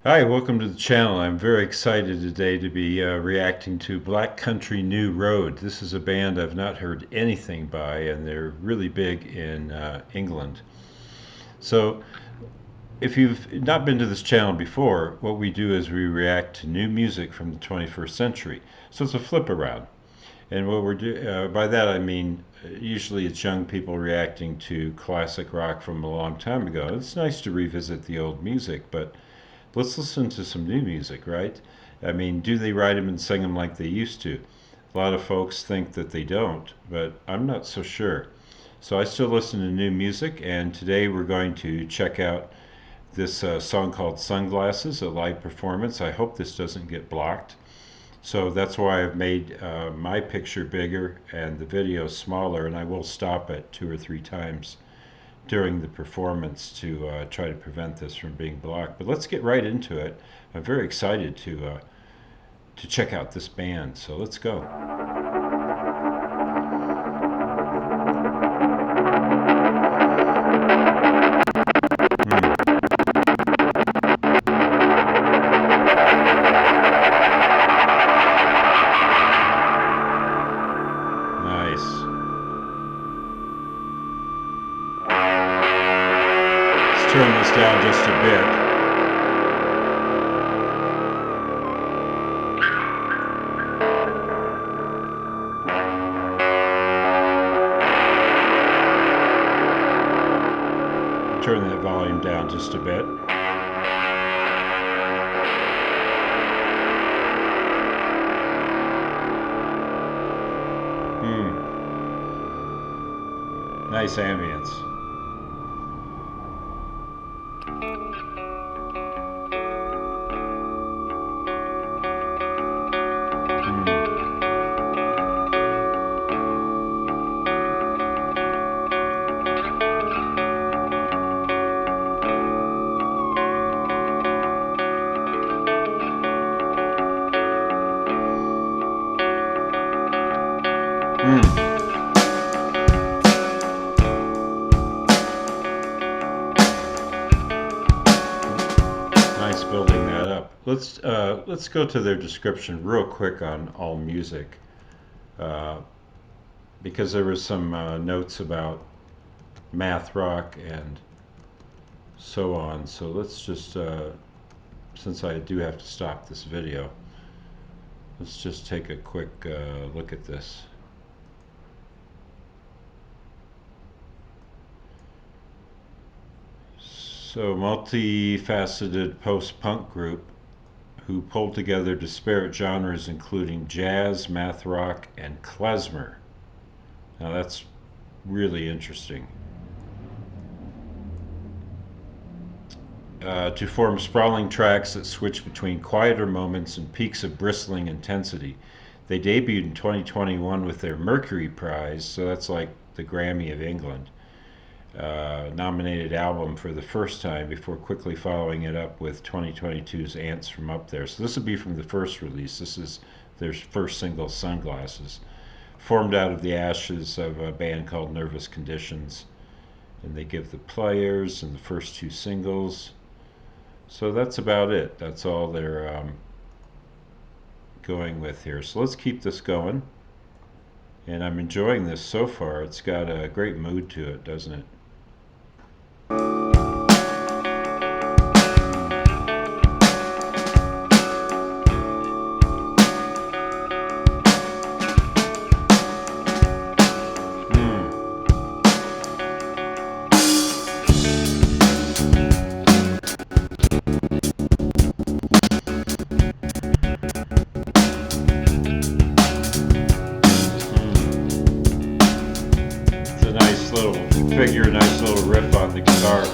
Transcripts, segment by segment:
Hi, welcome to the channel. I'm very excited today to be reacting to Black Country New Road. This is a band I've not heard anything by, and they're really big in England. So, if you've not been to this channel before, what we do is we react to new music from the 21st century. So it's a flip around. And what we're by that I mean usually it's young people reacting to classic rock from a long time ago. It's nice to revisit the old music, but let's listen to some new music, right? I mean, do they write them and sing them like they used to? A lot of folks think that they don't, but I'm not so sure. So I still listen to new music, and today we're going to check out this song called Sunglasses, a live performance. I hope this doesn't get blocked. So that's why I've made my picture bigger and the video smaller, and I will stop it 2 or 3 times during the performance to try to prevent this from being blocked. But let's get right into it. I'm very excited to check out this band. So let's go. Hmm. Nice. Let's turn this down just a bit. Turn that volume down just a bit. Nice ambience. Nice building that up. Let's go to their description real quick on AllMusic, uh, because there was some notes about math rock and so on. So let's just, since I do have to stop this video, let's just take a quick look at this. So, multifaceted post-punk group who pulled together disparate genres including jazz, math rock, and klezmer. Now that's really interesting. To form sprawling tracks that switch between quieter moments and peaks of bristling intensity. They debuted in 2021 with their Mercury Prize, so that's like the Grammy of England. Nominated album for the first time before quickly following it up with 2022's Ants from Up There. So this will be from the first release. This is their first single, Sunglasses, formed out of the ashes of a band called Nervous Conditions. And they give the players and the first 2 singles. So that's about it. That's all they're going with here. So let's keep this going. And I'm enjoying this so far. It's got a great mood to it, doesn't it? Nice little figure, nice little riff on the guitar.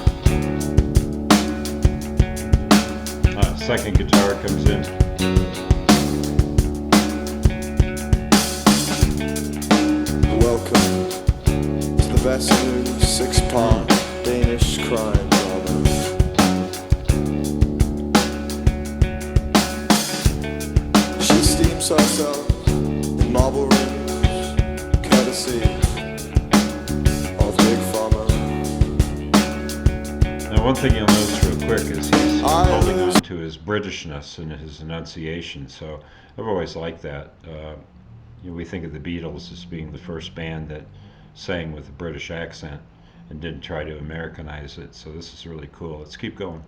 Second guitar comes in. Welcome to the best new 6-part Danish crime drama. She steams herself in marble rooms, courtesy of Big Pharma. one thing you'll notice real quick is he's I holding lose on to his Britishness and his enunciation. So I've always liked that. We think of the Beatles as being the first band that sang with a British accent and didn't try to Americanize it. So this is really cool. Let's keep going.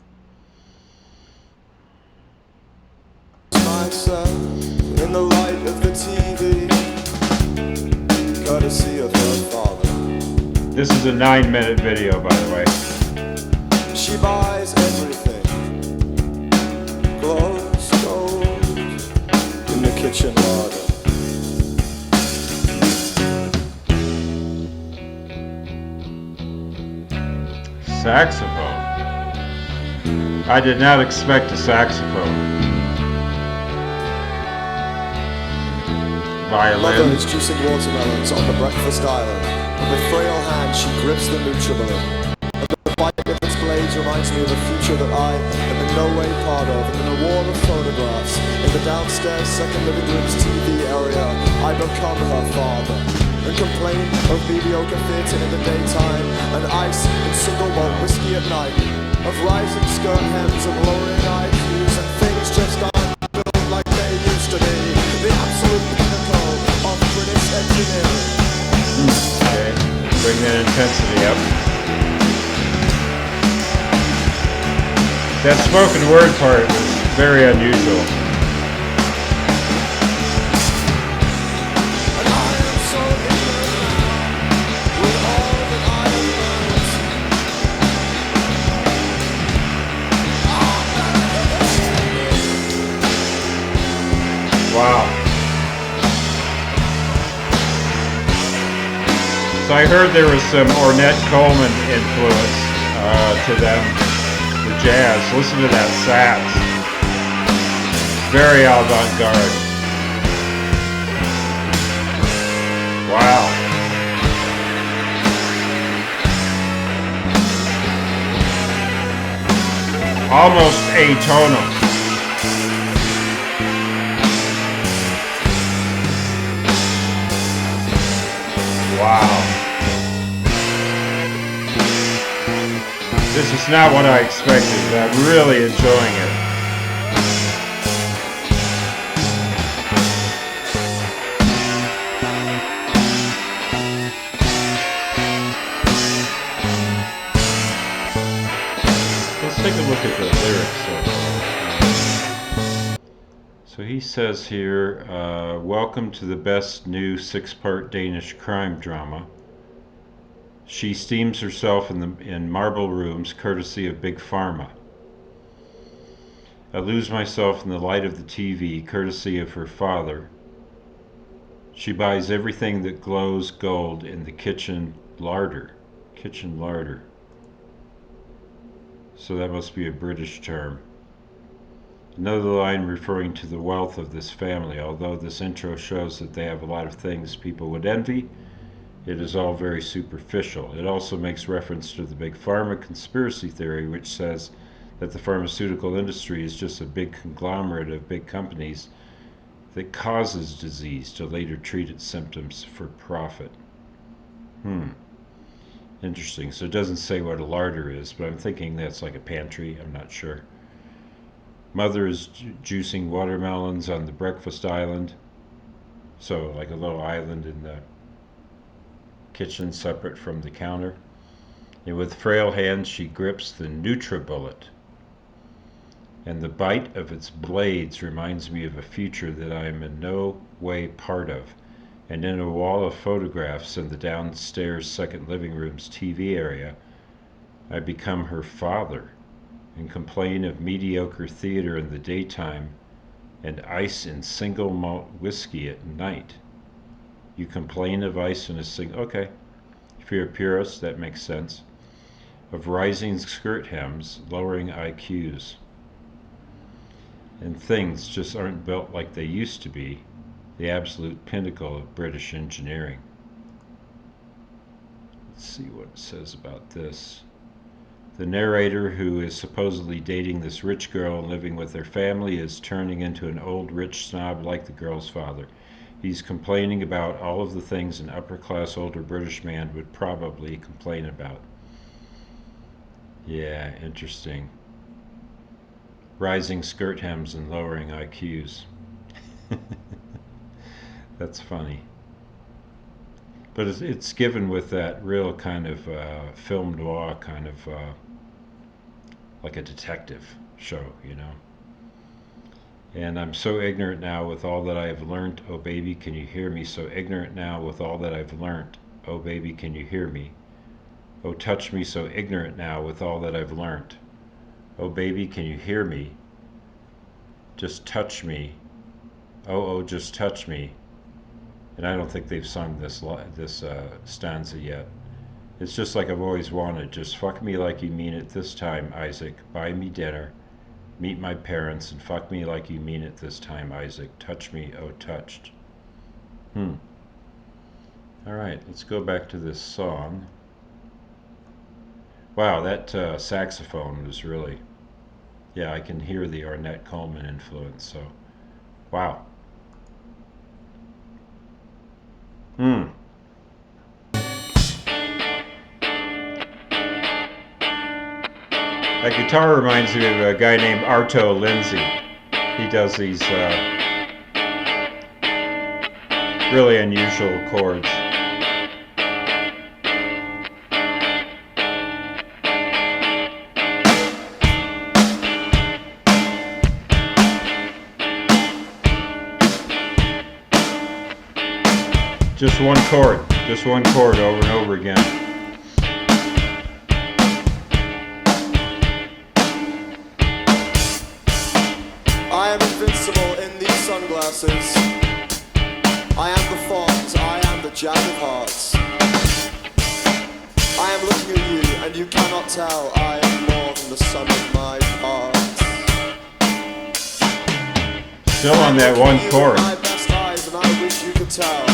myself in the light of the TV, courtesy of her father. This is a 9-minute video, by the way. She buys everything, clothes, gold, in the kitchen larder. Saxophone. I did not expect a saxophone. Mother Violin. is juicing watermelons on the breakfast island, and with frail hand she grips the Nutribullet. And the bite of its blades reminds me of a future that I am in no way part of, and in a wall of photographs, in the downstairs second living room's TV area, I become her father, and complain of mediocre theatre in the daytime, and ice and single malt whiskey at night, of rising skirt hems and lowering IQs, and things just aren't built like they used to be. The absolute pinnacle of British engineering. Okay, bring that intensity up. That spoken word part was very unusual. And I am so ignorant now, with all that I have learned. Wow. So I heard there was some Ornette Coleman influence to them, the jazz. Listen to that sax. Very avant-garde. Wow. Almost atonal. Wow. This is not what I expected, but I'm really enjoying it. Let's take a look at the lyrics so far. So he says here, welcome to the best new 6-part Danish crime drama. She steams herself in marble rooms courtesy of Big Pharma. I lose myself in the light of the TV courtesy of her father. She buys everything that glows gold in the kitchen larder. Kitchen larder. So that must be a British term. Another line referring to the wealth of this family. Although this intro shows that they have a lot of things people would envy, it is all very superficial. It also makes reference to the Big Pharma conspiracy theory, which says that the pharmaceutical industry is just a big conglomerate of big companies that causes disease to later treat its symptoms for profit. Interesting. So it doesn't say what a larder is, but I'm thinking that's like a pantry. I'm not sure. Mother is juicing watermelons on the breakfast island. So like a little island in the kitchen separate from the counter. And with frail hands she grips the Nutribullet. And the bite of its blades reminds me of a future that I am in no way part of. And in a wall of photographs in the downstairs second living room's TV area, I become her father and complain of mediocre theater in the daytime and ice in single malt whiskey at night. You complain of ice in a single... Okay, if you're a purist, that makes sense. Of rising skirt hems, lowering IQs. And things just aren't built like they used to be. The absolute pinnacle of British engineering. Let's see what it says about this. The narrator, who is supposedly dating this rich girl and living with their family, is turning into an old rich snob like the girl's father. He's complaining about all of the things an upper-class older British man would probably complain about. Yeah, interesting. Rising skirt hems and lowering IQs. That's funny. But it's given with that real kind of film noir kind of like a detective show, you know. And I'm so ignorant now with all that I have learnt. Oh, baby, can you hear me? So ignorant now with all that I've learnt. Oh, baby, can you hear me? Oh, touch me so ignorant now with all that I've learnt. Oh, baby, can you hear me? Just touch me. Oh, just touch me. And I don't think they've sung this stanza yet. It's just like I've always wanted. Just fuck me like you mean it this time, Isaac. Buy me dinner. Meet my parents and fuck me like you mean it this time, Isaac. Touch me, oh touched. Hmm. All right, let's go back to this song. Wow, that saxophone was really, yeah, I can hear the Ornette Coleman influence. So, wow. Hmm. That guitar reminds me of a guy named Arto Lindsay. He does these really unusual chords. Just one chord over and over again. I am invincible in these sunglasses. I am the font, I am the jack of hearts. I am looking at you, and you cannot tell I am more than the sum of my parts. Still on that one chord. My best eyes, and I wish you could tell.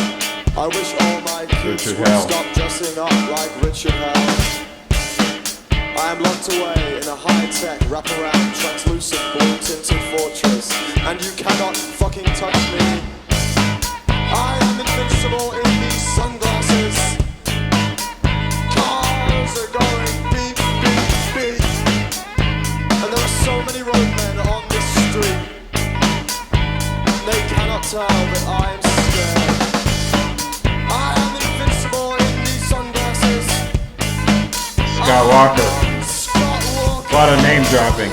I wish all my kids Richard would Hell. stop dressing up like Richard Hell. I am locked away in a high-tech, wraparound, translucent, blue-tinted fortress, and you cannot fucking touch me. I am invincible in these sunglasses. Cars are going beep, beep, beep, and there are so many roadmen on this street. They cannot tell that I am scared. I am invincible in these sunglasses. Scott Walker. A lot of name dropping.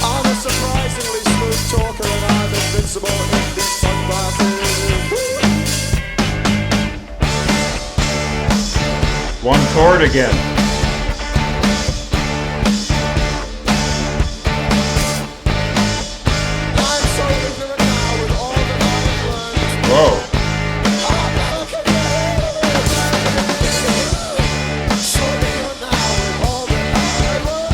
I'm a surprisingly smooth talker, and I'm invincible in these sunglasses. One chord again. I'm so ignorant now with all that I've learned. Whoa. So ignorant now with all that I've learned.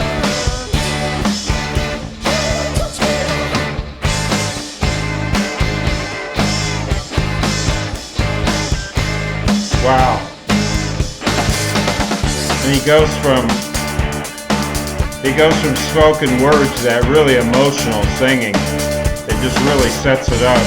Wow. And he goes from spoken word to that really emotional singing. It just really sets it up.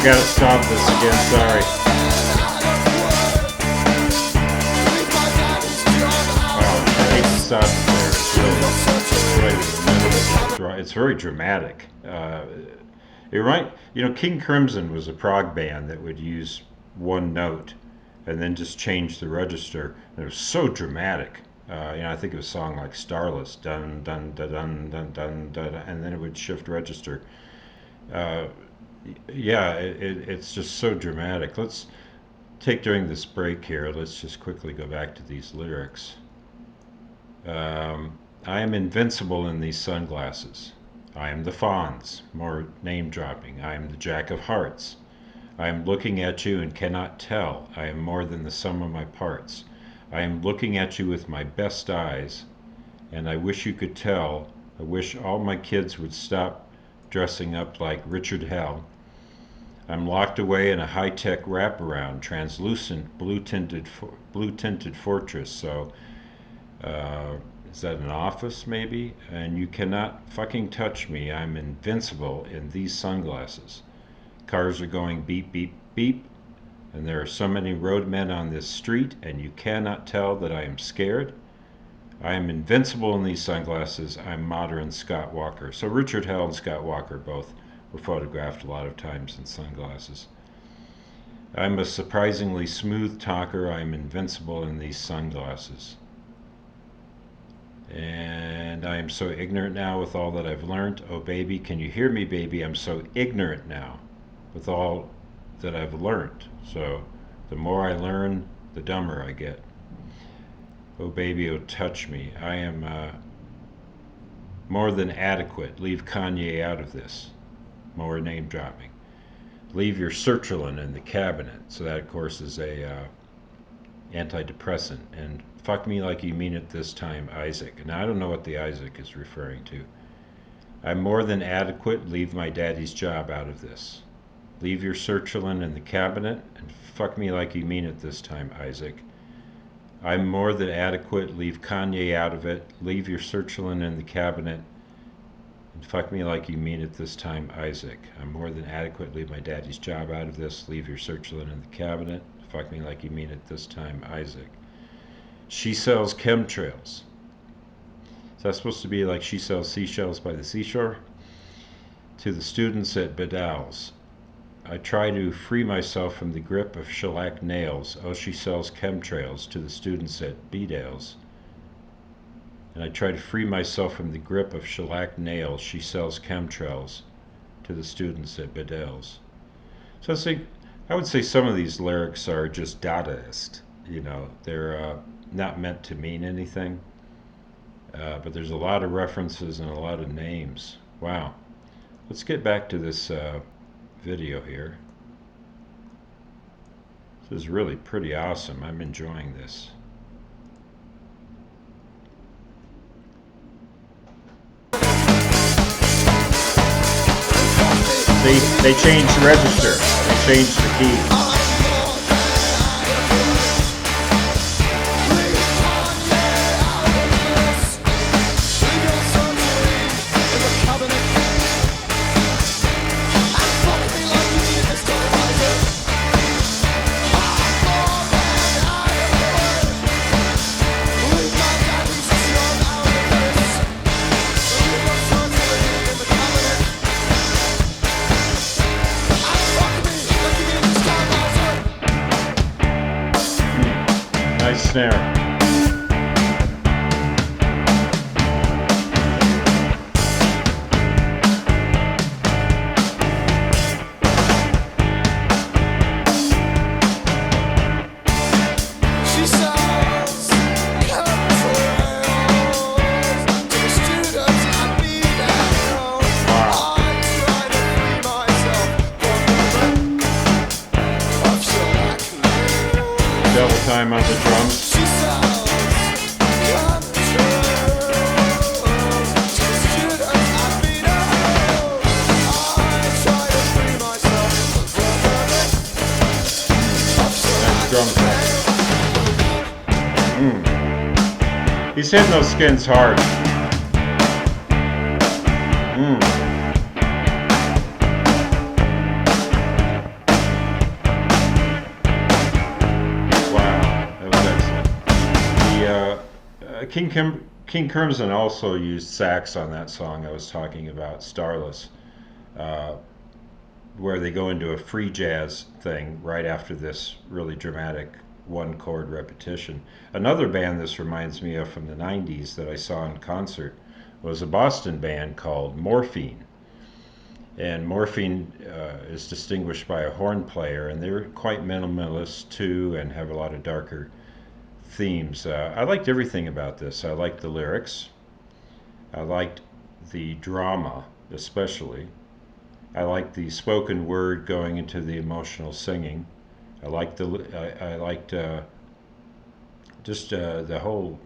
Gotta stop this again, sorry. Wow, I hate to stop it there. It's really, it's very dramatic. King Crimson was a prog band that would use one note and then just change the register. And it was so dramatic. I think it was a song like Starless, dun dun dun dun dun dun dun, and then it would shift register. It's just so dramatic. Let's take during this break here. Let's just quickly go back to these lyrics. I am invincible in these sunglasses. I am the Fonz, more name dropping. I am the Jack of Hearts. I am looking at you and cannot tell. I am more than the sum of my parts. I am looking at you with my best eyes, and I wish you could tell. I wish all my kids would stop dressing up like Richard Hell. I'm locked away in a high-tech wraparound, translucent, blue-tinted fortress. So, uh, is that an office maybe? And you cannot fucking touch me. I'm invincible in these sunglasses. Cars are going beep, beep, beep. And there are so many roadmen on this street, and you cannot tell that I am scared. I am invincible in these sunglasses. I'm modern Scott Walker. So Richard Hell and Scott Walker both were photographed a lot of times in sunglasses. I'm a surprisingly smooth talker. I'm invincible in these sunglasses. And I am so ignorant now with all that I've learned. Oh, baby, can you hear me, baby? I'm so ignorant now with all that I've learned. So the more I learn, the dumber I get. Oh, baby, oh, touch me. I am more than adequate. Leave Kanye out of this. More name dropping. Leave your sertraline in the cabinet. So that, of course, is a antidepressant. And fuck me like you mean it this time, Isaac. Now, I don't know what the Isaac is referring to. I'm more than adequate. Leave my daddy's job out of this. Leave your sertraline in the cabinet and fuck me like you mean it this time, Isaac. I'm more than adequate. Leave Kanye out of it. Leave your sertraline in the cabinet and fuck me like you mean it this time, Isaac. I'm more than adequate. Leave my daddy's job out of this. Leave your sertraline in the cabinet. Fuck me like you mean it this time, Isaac. She sells chemtrails. Is that supposed to be like she sells seashells by the seashore? To the students at Bedell's. I try to free myself from the grip of shellac nails. Oh, she sells chemtrails to the students at Bedell's. And I try to free myself from the grip of shellac nails. She sells chemtrails to the students at Bedell's. So I would say some of these lyrics are just Dadaist. They're not meant to mean anything. But there's a lot of references and a lot of names. Wow. Let's get back to this video here. This is really pretty awesome. I'm enjoying this. They changed the register. They changed the key. Nice snare. Double time on the drums. Drum set. He's hitting those skins hard. Wow, that was excellent. King Crimson also used sax on that song I was talking about, Starless, where they go into a free jazz thing right after this really dramatic one chord repetition. Another band this reminds me of from the 90s that I saw in concert was a Boston band called Morphine. And Morphine is distinguished by a horn player, and they're quite minimalist too and have a lot of darker themes. I liked everything about this. I liked the lyrics. I liked the drama, especially. I liked the spoken word going into the emotional singing. I liked just the whole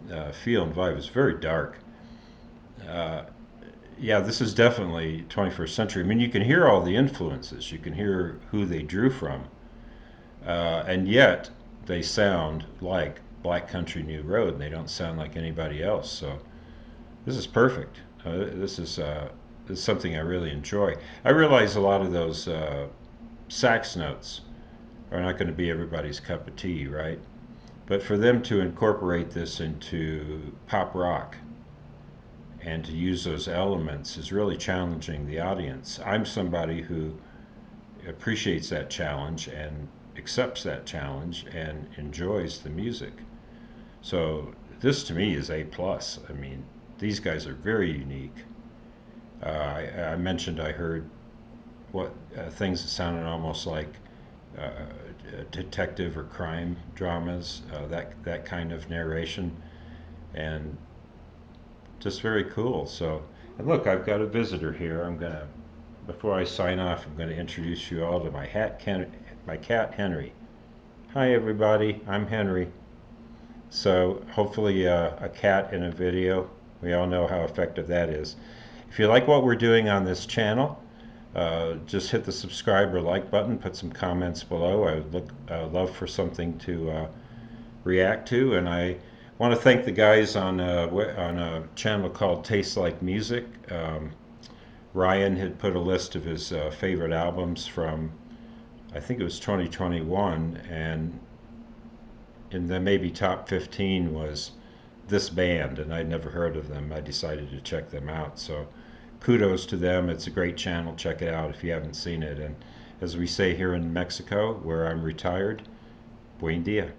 feel and vibe. It's very dark. Yeah, this is definitely 21st century. I mean, you can hear all the influences, you can hear who they drew from, and yet they sound like Black Country New Road, and they don't sound like anybody else. So this is perfect. This is something I really enjoy. I realize a lot of those sax notes are not going to be everybody's cup of tea, right? But for them to incorporate this into pop rock and to use those elements is really challenging the audience. I'm somebody who appreciates that challenge and accepts that challenge and enjoys the music. So this to me is A plus. I mean, these guys are very unique. I mentioned I heard what things that sounded almost like uh, detective or crime dramas, that kind of narration, and just very cool. So, and look, I've got a visitor here. Before I sign off, I'm gonna introduce you all to my cat Henry. Hi everybody, I'm Henry. So hopefully a cat in a video. We all know how effective that is. If you like what we're doing on this channel, just hit the subscribe or like button. Put some comments below. I would love for something to react to, and I want to thank the guys on a channel called Taste Like Music. Ryan had put a list of his favorite albums from, I think it was 2021, and in the maybe top 15 was this band, and I'd never heard of them. I decided to check them out. So kudos to them. It's a great channel. Check it out if you haven't seen it. And as we say here in Mexico, where I'm retired, buen dia.